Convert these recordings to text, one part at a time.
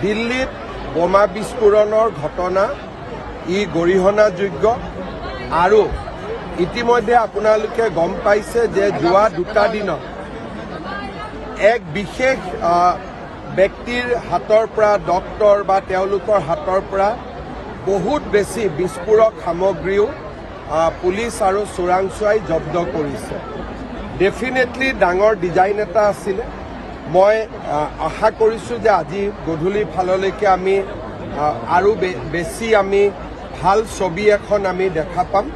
দিল্লীত বোমা বিস্ফোৰণৰ ঘটনা ই গৰিহণাযোগ্য আৰু ইতিমধ্যে আপোনালোকে গম পাইছে যে যোৱা দুটা দিনত এক বিশেষ ব্যক্তিৰ হাতৰ পৰা ডক্টৰ বা তেওঁলোকৰ হাতৰ পৰা বহুত বেছি বিস্ফোৰক সামগ্ৰীও পুলিচ আৰু চোৰাংচোৱাই জব্দ কৰিছে। ডেফিনেটলি ডাঙৰ ডিজাইন এটা আছিলে। মই আশা কৰিছোঁ যে আজি গধূলি ফাললৈকে আমি আৰু বেছি আমি ভাল ছবি এখন আমি দেখা পাম।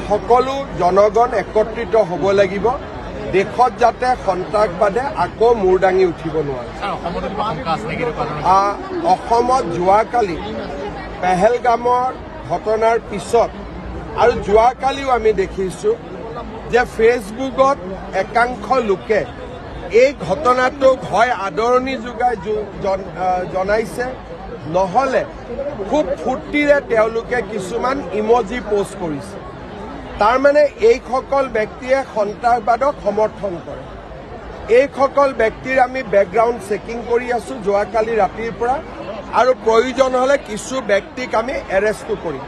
সকলো জনগণ একত্ৰিত হ'ব লাগিব দেশত যাতে সন্ত্ৰাসবাদে আকৌ মূৰ দাঙি উঠিব নোৱাৰে। অসমত যোৱাকালি পেহেলগামৰ ঘটনাৰ পিছত আৰু যোৱাকালিও আমি দেখিছোঁ যে ফেচবুকত একাংশ লোকে এই ঘটনাটোক হয় আদৰণি যোগাই জনাইছে, নহ'লে খুব ফূৰ্তিৰে তেওঁলোকে কিছুমান ইমজি পোষ্ট কৰিছে। তাৰমানে এইসকল ব্যক্তিয়ে সন্ত্ৰাসবাদক সমৰ্থন কৰে। এইসকল ব্যক্তিৰ আমি বেকগ্ৰাউণ্ড চেকিং কৰি আছোঁ যোৱাকালি ৰাতিৰ পৰা, আৰু প্ৰয়োজন হ'লে কিছু ব্যক্তিক আমি এৰেষ্টো কৰিম।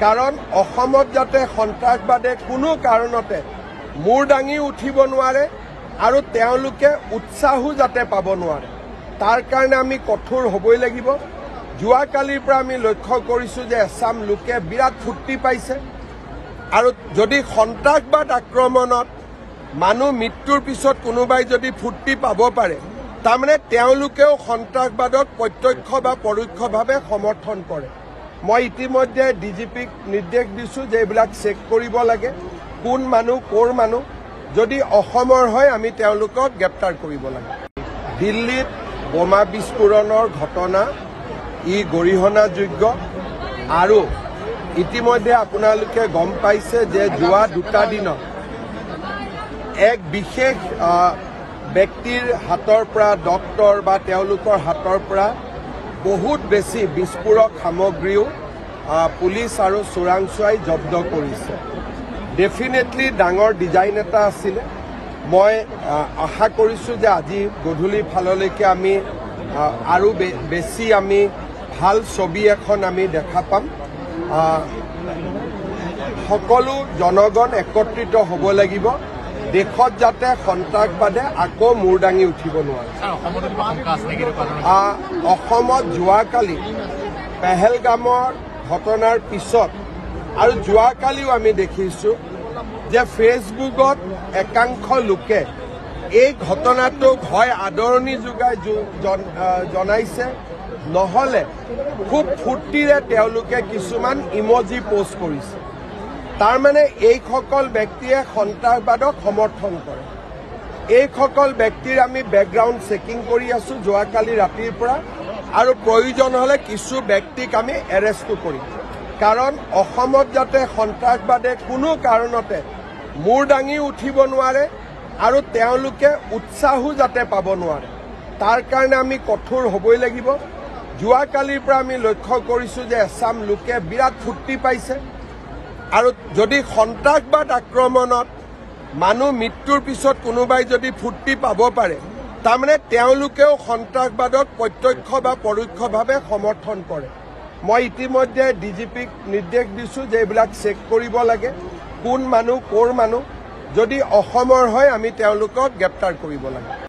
কাৰণ অসমত যাতে সন্ত্ৰাসবাদে কোনো কাৰণতে মূৰ দাঙি উঠিব নোৱাৰে আৰু তেওঁলোকে উৎসাহো যাতে পাব নোৱাৰে, তাৰ কাৰণে আমি কঠোৰ হ'বই লাগিব। যোৱাকালিৰ পৰা আমি লক্ষ্য কৰিছোঁ যে এছাম লোকে বিৰাট ফূৰ্তি পাইছে, আৰু যদি সন্ত্ৰাসবাদ আক্ৰমণত মানুহ মৃত্যুৰ পিছত কোনোবাই যদি ফূৰ্তি পাব পাৰে, তাৰমানে তেওঁলোকেও সন্ত্ৰাসবাদক প্ৰত্যক্ষ বা পৰোক্ষভাৱে সমৰ্থন কৰে। মই ইতিমধ্যে ডিজিপিক নিৰ্দেশ দিছোঁ যে এইবিলাক চেক কৰিব লাগে, কোন মানুহ ক'ৰ মানুহ, যদি অসমৰ হয় আমি তেওঁলোকক গ্ৰেপ্তাৰ কৰিব লাগে। দিল্লীত বোমা বিস্ফোৰণৰ ঘটনা ই গৰিহণাযোগ্য আৰু ইতিমধ্যে আপোনালোকে গম পাইছে যে যোৱা দুটা দিনত এক বিশেষ ব্যক্তিৰ হাতৰ পৰা ডক্টৰ বা তেওঁলোকৰ হাতৰ পৰা বহুত বেছি বিস্ফোৰক সামগ্ৰীও পুলিচ আৰু চোৰাংচোৱাই জব্দ কৰিছে। ডেফিনেটলি ডাঙৰ ডিজাইন এটা আছিলে। মই আশা কৰিছোঁ যে আজি গধূলি ফাললৈকে আমি আৰু বেছি আমি ভাল ছবি এখন আমি দেখা পাম। সকলো জনগণ একত্ৰিত হ'ব লাগিব দেশত যাতে সন্ত্ৰাসবাদে আকৌ মূৰ দাঙি উঠিব নোৱাৰে। অসমত যোৱাকালি পেহেলগামৰ ঘটনাৰ পিছত আৰু যোৱাকালিও আমি দেখিছোঁ যে ফেচবুকত একাংশ লোকে এই ঘটনাটোক হয় আদৰণি যোগাই জনাইছে, নহ'লে খুব ফূৰ্তিৰে তেওঁলোকে কিছুমান ইমজি পোষ্ট কৰিছে। তাৰমানে এইসকল ব্যক্তিয়ে সন্ত্ৰাসবাদক সমৰ্থন কৰে। এইসকল ব্যক্তিৰ আমি বেকগ্ৰাউণ্ড চেকিং কৰি আছোঁ যোৱাকালি ৰাতিৰ পৰা, আৰু প্ৰয়োজন হ'লে কিছু ব্যক্তিক আমি এৰেষ্টো কৰিম। কাৰণ অসমত যাতে সন্ত্ৰাসবাদে কোনো কাৰণতে মূৰ দাঙি উঠিব নোৱাৰে আৰু তেওঁলোকে উৎসাহো যাতে পাব নোৱাৰে, তাৰ কাৰণে আমি কঠোৰ হ'বই লাগিব। যোৱাকালিৰ পৰা আমি লক্ষ্য কৰিছোঁ যে এছাম লোকে বিৰাট ফূৰ্তি পাইছে, আৰু যদি সন্ত্ৰাসবাদ আক্ৰমণত মানুহ মৃত্যুৰ পিছত কোনোবাই যদি ফূৰ্তি পাব পাৰে, তাৰমানে তেওঁলোকেও সন্ত্ৰাসবাদক প্ৰত্যক্ষ বা পৰোক্ষভাৱে সমৰ্থন কৰে। মই ইতিমধ্যে ডিজিপিক নিৰ্দেশ দিছোঁ যে এইবিলাক চেক কৰিব লাগে, কোন মানুহ ক'ৰ মানুহ, যদি অসমৰ হয় আমি তেওঁলোকক গ্ৰেপ্তাৰ কৰিব লাগে।